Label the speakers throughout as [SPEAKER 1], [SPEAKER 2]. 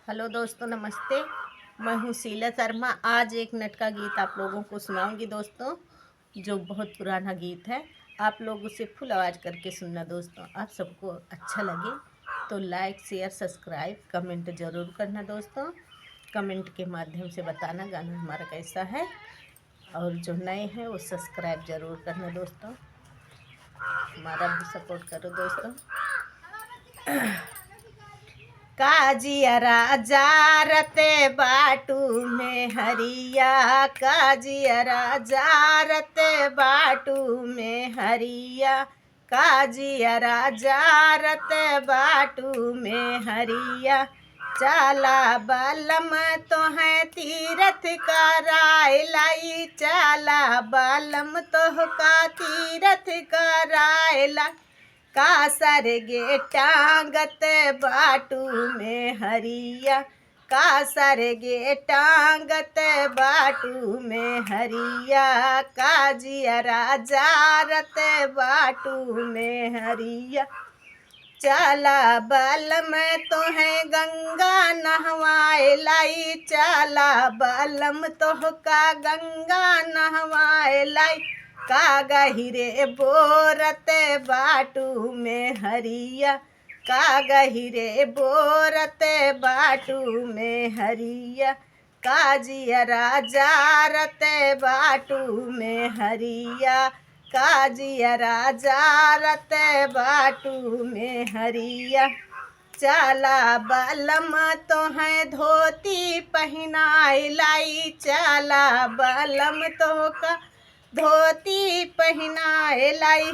[SPEAKER 1] Hello दोस्तों, नमस्ते। मैं हूँ शीला शर्मा। आज एक नट का गीत आप लोगों को सुनाऊंगी दोस्तों, जो बहुत पुराना गीत है। आप लोग उसे फुल आवाज़ करके सुनना दोस्तों। आप सबको अच्छा लगे तो लाइक, शेयर, सब्सक्राइब, कमेंट ज़रूर करना दोस्तों। कमेंट के माध्यम से बताना गाना हमारा कैसा है, और जो नए हैं वो सब्सक्राइब ज़रूर करना दोस्तों। हमारा भी सपोर्ट करो दोस्तों। काजियरा जारते बाटू में हरिया, काजियरा जारते बाटू में हरिया, काजियरा जारते बाटू में हरिया। चाला बालम तो है तीरथ कराए लाई, चाला बालम तो का तीरथ कराए लाई। कासर गे टांगत बाटू में हरिया, कासर गे टांगत बाटू में हरिया, काजियरा जारत बाटू में हरिया। चाला बल में तो है गंगा नहवाए लाई, चाला बलम तो का गंगा नहवाए लाई। का गहिरे बोरत बाटू में हरिया, का गहिरे बोरत बाटू में हरिया, काजियरा जारत बाटू में हरिया, काजियरा जारत बाटू में हरिया। चाला बलम तो है धोती पहनाए लाई, चाला बलम तो का धोती पहनाए लाई।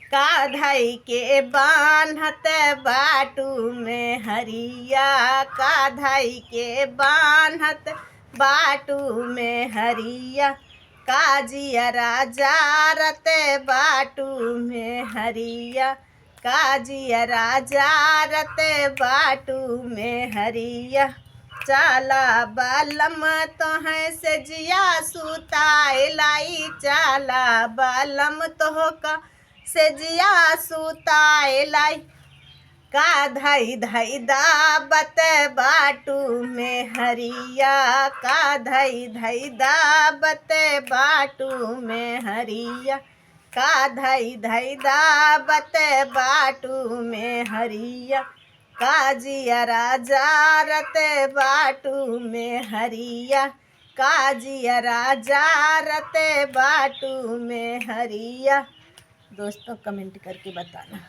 [SPEAKER 1] काधई के बान्हत बाटू में हरिया, काधई के बान्हत बाटू में हरिया, काजियरा जारत बाटू में हरिया, काजियरा जारत बाटू में हरिया। चाला बालम तो है सजिया सुताए लाई, चाला बालम तो का सजिया सुताए लाई। का धई धई दाबत बाटू में हरिया, का धई धई दाबत बाटू में हरिया, का धई धई दाबत बाटू में हरिया, काजियरा जारत बाटू में हरिया, काजियरा जारत बाटू में हरिया। दोस्तों कमेंट करके बताना।